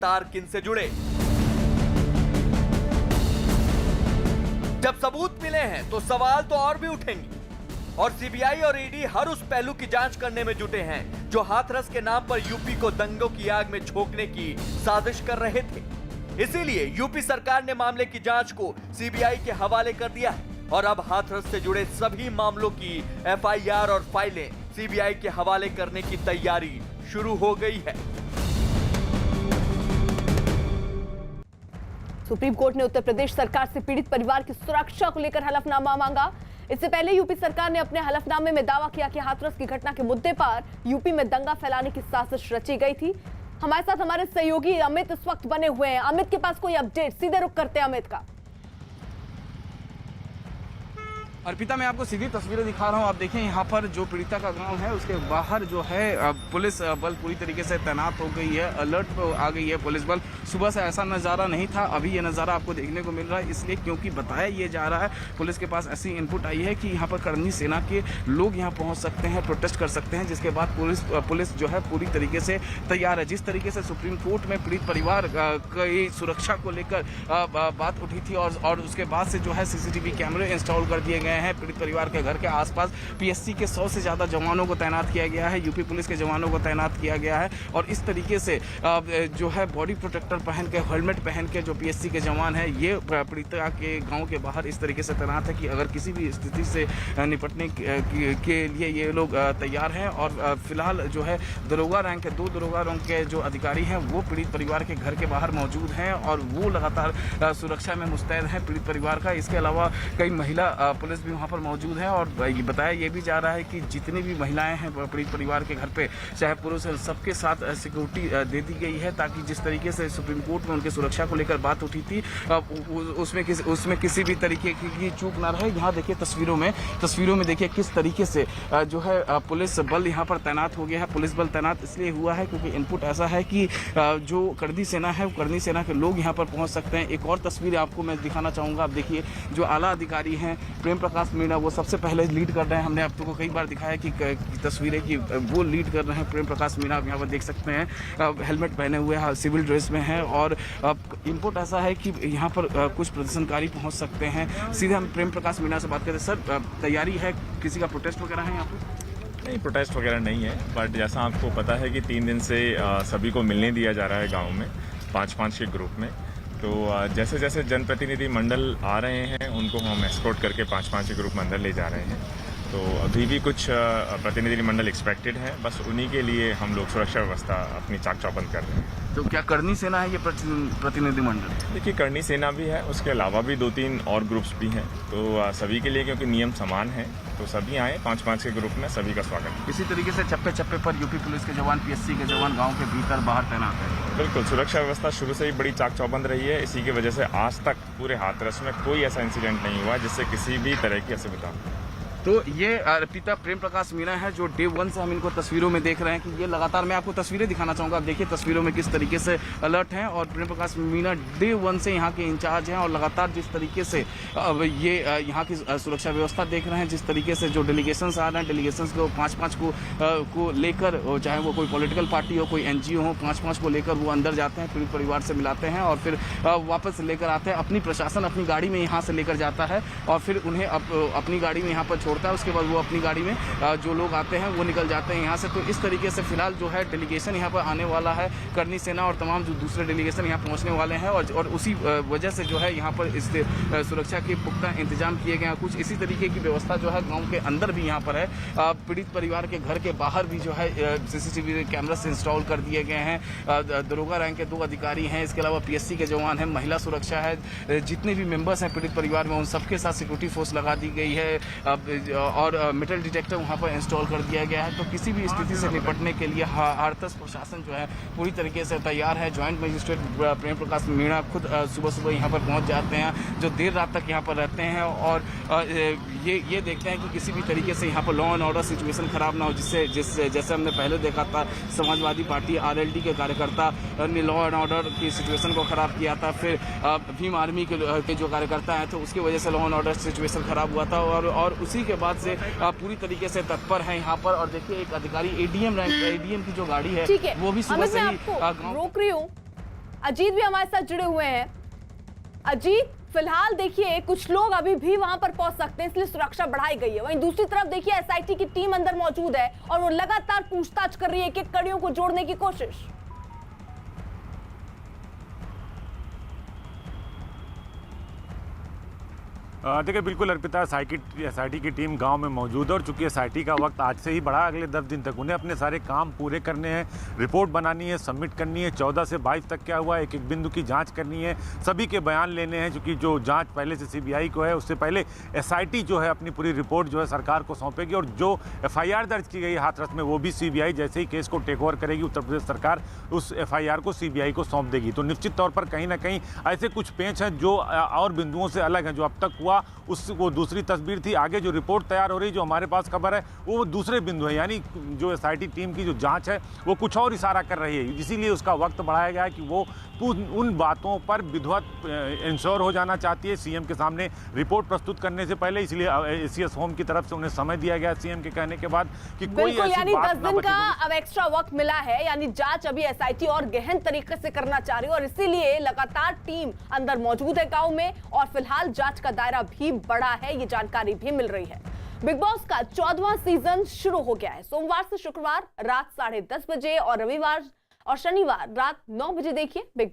तार किन से जुड़े। जब सबूत मिले हैं तो सवाल तो और भी उठेंगे और सीबीआई और ईडी हर उस पहलू की जांच करने में जुटे हैं जो हाथरस के नाम पर यूपी को दंगों की आग में झोंकने की साजिश कर रहे थे। इसीलिए यूपी सरकार ने मामले की जांच को सीबीआई के हवाले कर दिया है और अब हाथरस से जुड़े सभी मामलों की एफआईआर और फाइलें सीबीआई के हवाले करने की तैयारी शुरू हो गई है। सुप्रीम कोर्ट ने उत्तर प्रदेश सरकार से पीड़ित परिवार की सुरक्षा को लेकर हलफनामा मांगा। इससे पहले यूपी सरकार ने अपने हलफनामे में दावा किया कि हाथरस की घटना के मुद्दे पर यूपी में दंगा फैलाने की साजिश रची गई थी। हमारे साथ हमारे सहयोगी अमित इस वक्त बने हुए हैं। अमित के पास कोई अपडेट? सीधे रुख करते हैं अमित का। अर्पिता, मैं आपको सीधी तस्वीरें दिखा रहा हूं। आप देखें यहाँ पर जो पीड़िता का गांव है उसके बाहर जो है पुलिस बल पूरी तरीके से तैनात हो गई है, अलर्ट पर आ गई है पुलिस बल। सुबह से ऐसा नज़ारा नहीं था, अभी ये नज़ारा आपको देखने को मिल रहा है इसलिए क्योंकि बताया ये जा रहा है, पुलिस के पास ऐसी इनपुट आई है कि यहाँ पर करनी सेना के लोग यहाँ पहुँच सकते हैं, प्रोटेस्ट कर सकते हैं, जिसके बाद पुलिस जो है पूरी तरीके से तैयार है। जिस तरीके से सुप्रीम कोर्ट में पीड़ित परिवार की सुरक्षा को लेकर बात उठी थी और उसके बाद से जो है CCTV कैमरे इंस्टॉल कर दिए गए हैं पीड़ित परिवार के घर के आसपास। PSC के 100 से ज़्यादा जवानों को तैनात किया गया है, यूपी पुलिस के जवानों को तैनात किया गया है और इस तरीके से जो है बॉडी प्रोटेक्टर पहन के, हेलमेट पहन के जो PSC के जवान हैं ये पीड़िता के गांव के बाहर इस तरीके से तैनात है कि अगर किसी भी स्थिति से निपटने के लिए ये लोग तैयार हैं। और फिलहाल जो है दरोगा रैंक के 2 दरोगा रैंक के जो अधिकारी हैं वो पीड़ित परिवार के घर के बाहर मौजूद हैं और वो लगातार सुरक्षा में मुस्तैद हैं पीड़ित परिवार का। इसके अलावा कई महिला पुलिस भी वहाँ पर मौजूद है और ये बताया ये भी जा रहा है कि जितनी भी महिलाएं हैं पीड़ित परिवार के घर पे, चाहे पुरुष है, सबके साथ सिक्योरिटी दे दी गई है ताकि जिस तरीके से सुप्रीम कोर्ट में उनकी सुरक्षा को लेकर बात उठी थी उसमें किसी भी तरीके की चूक ना रहे। यहाँ देखिए तस्वीरों में देखिए किस तरीके से जो है पुलिस बल यहाँ पर तैनात हो गया है। पुलिस बल तैनात इसलिए हुआ है क्योंकि इनपुट ऐसा है कि जो करनी सेना है, करनी सेना के लोग यहाँ पर पहुँच सकते हैं। एक और तस्वीर आपको मैं दिखाना चाहूँगा। आप देखिए जो आला अधिकारी हैं प्रेम प्रकाश मीणा वो सबसे पहले लीड कर रहे हैं। हमने आपको कई बार दिखाया कि तस्वीरें कि वो लीड कर रहे हैं। प्रेम प्रकाश मीणा आप यहाँ पर देख सकते हैं, हेलमेट पहने हुए सिविल ड्रेस में हैं और इनपुट ऐसा है कि यहाँ पर कुछ प्रदर्शनकारी पहुँच सकते हैं। सीधे हम प्रेम प्रकाश मीणा से बात करते हैं। सर, तैयारी है, किसी का प्रोटेस्ट वगैरह है यहाँ पर? नहीं, प्रोटेस्ट वगैरह नहीं है, बट जैसा आपको पता है कि 3 दिन से सभी को मिलने दिया जा रहा है गाँव में 5-5 के ग्रुप में। तो जैसे जैसे जनप्रतिनिधि मंडल आ रहे हैं उनको हम एस्कॉर्ट करके 5-5 के ग्रुप में अंदर ले जा रहे हैं। तो अभी भी कुछ प्रतिनिधि मंडल एक्सपेक्टेड है, बस उन्हीं के लिए हम लोग सुरक्षा व्यवस्था अपनी चाक चौबंद कर रहे हैं। तो क्या करनी सेना है ये प्रतिनिधि मंडल? देखिए, करनी सेना भी है, उसके अलावा भी 2-3 और ग्रुप्स भी हैं। तो सभी के लिए क्योंकि नियम समान है तो सभी आए 5-5 के ग्रुप में, सभी का स्वागत। इसी तरीके से चप्पे चप्पे पर यूपी पुलिस के जवान, PSC के जवान गाँव के भीतर बाहर तैनात है। बिल्कुल, सुरक्षा व्यवस्था शुरू से ही बड़ी चाक चौबंद रही है। इसी की वजह से आज तक पूरे हाथरस में कोई ऐसा इंसिडेंट नहीं हुआ जिससे किसी भी तरह की असुविधा। तो ये अर्पिता प्रेम प्रकाश मीणा है जो डे 1 से हम इनको तस्वीरों में देख रहे हैं कि ये लगातार, मैं आपको तस्वीरें दिखाना चाहूँगा। आप देखिए तस्वीरों में किस तरीके से अलर्ट हैं और प्रेम प्रकाश मीणा डे 1 से यहाँ के इंचार्ज हैं और लगातार जिस तरीके से ये यहाँ की सुरक्षा व्यवस्था देख रहे हैं, जिस तरीके से जो डेलीगेशंस आ रहे हैं, डेलीगेशंस को 5-5 को लेकर, चाहे वो कोई पॉलिटिकल पार्टी हो, कोई NGO हो, 5-5 को लेकर वो अंदर जाते हैं, पीड़ित परिवार से मिलाते हैं और फिर वापस लेकर आते हैं। अपनी प्रशासन अपनी गाड़ी में यहाँ से लेकर जाता है और फिर उन्हें अपनी गाड़ी में यहाँ पर छोड़ता है। उसके बाद वो अपनी गाड़ी में जो लोग आते हैं वो निकल जाते हैं यहाँ से। तो इस तरीके से फिलहाल जो है डेलीगेशन यहाँ पर आने वाला है, करनी सेना और तमाम जो दूसरे डेलीगेशन यहाँ पहुँचने वाले हैं और उसी वजह से जो है यहाँ पर इस सुरक्षा के पुख्ता इंतजाम किए गए हैं। कुछ इसी तरीके की व्यवस्था जो है गाँव के अंदर भी यहाँ पर है। पीड़ित परिवार के घर के बाहर भी जो है CCTV कैमरास इंस्टॉल कर दिए गए हैं। दरोगा रैंक के 2 अधिकारी हैं, इसके अलावा PSC के जवान हैं, महिला सुरक्षा है, जितने भी मेंबर्स हैं पीड़ित परिवार में उन सबके साथ सिक्योरिटी फोर्स लगा दी गई है और मेटल डिटेक्टर वहाँ पर इंस्टॉल कर दिया गया है। तो किसी भी स्थिति से निपटने के लिए हाथरस प्रशासन जो है पूरी तरीके से तैयार है। ज्वाइंट मजिस्ट्रेट प्रेम प्रकाश मीणा खुद सुबह यहाँ पर पहुँच जाते हैं, जो देर रात तक यहाँ पर रहते हैं और ये देखते हैं कि किसी भी तरीके से यहाँ पर लॉ एंड ऑर्डर सिचुएशन खराब ना हो, जिससे जैसे हमने पहले देखा था समाजवादी पार्टी RLD के कार्यकर्ता ने लॉ एंड ऑर्डर की सिचुएशन को ख़राब किया था। फिर भीम आर्मी के जो कार्यकर्ता हैं तो उसकी वजह से लॉ एंड ऑर्डर सिचुएशन खराब हुआ था और उसी के बाद से पूरी तरीके से तत्पर है यहाँ पर। और देखिए एक अधिकारी ADM की जो गाड़ी है वो भी सुबह से ही रोक रही हूँ। अजीत भी हमारे साथ जुड़े हुए हैं। अजीत, फिलहाल देखिए कुछ लोग अभी भी वहां पर पहुंच सकते हैं, इसलिए सुरक्षा बढ़ाई गई है। वहीं दूसरी तरफ देखिए एसआईटी की टीम अंदर मौजूद है और वो लगातार पूछताछ कर रही है, कि कड़ियों को जोड़ने की कोशिश। देखिए बिल्कुल अर्पिता, एसआईटी की टीम गांव में मौजूद है और चूंकि एसआईटी का वक्त आज से ही बढ़ा, अगले 10 दिन तक उन्हें अपने सारे काम पूरे करने हैं, रिपोर्ट बनानी है, सबमिट करनी है। 14 से 22 तक क्या हुआ, एक एक बिंदु की जांच करनी है, सभी के बयान लेने हैं, क्योंकि जो जांच पहले से सीबीआई को है, उससे पहले एसआईटी जो है अपनी पूरी रिपोर्ट जो है सरकार को सौंपेगी और जो एफआईआर दर्ज की गई हाथरस में वो भी सीबीआई जैसे ही केस को टेक ओवर करेगी, उत्तर प्रदेश सरकार उस एफआईआर को सीबीआई को सौंप देगी। तो निश्चित तौर पर कहीं ना कहीं ऐसे कुछ पेंच हैं जो और बिंदुओं से अलग हैं। जो अब तक हुआ वो दूसरी तस्वीर थी, आगे जो रिपोर्ट तैयार हो रही, जो हमारे पास खबर है वो दूसरे बिंदु है, यानी जो एसआईटी टीम की जो जांच है वो कुछ और इशारा कर रही है, इसीलिए उसका वक्त बढ़ाया गया है कि वो उन बातों पर विधिवत इंश्योर हो जाना चाहती है सीएम के सामने रिपोर्ट प्रस्तुत करने से पहले, इसलिए एसीएस होम की तरफ से उन्हें समय दिया गया सीएम के कहने के बाद कि कोई ऐसी यानी बात 10 ना दिन बचे। का अब एक्स्ट्रा वक्त मिला है, यानी जांच अभी एसआईटी और गहन तरीके से करना चाह रही है और इसीलिए लगातार टीम अंदर मौजूद है गांव में और फिलहाल जांच का दायरा भी बड़ा है, ये जानकारी भी मिल रही है। बिग बॉस का 14वां सीजन शुरू हो गया है। सोमवार से शुक्रवार रात 10:30 बजे और रविवार और शनिवार रात 9 बजे देखिए बिग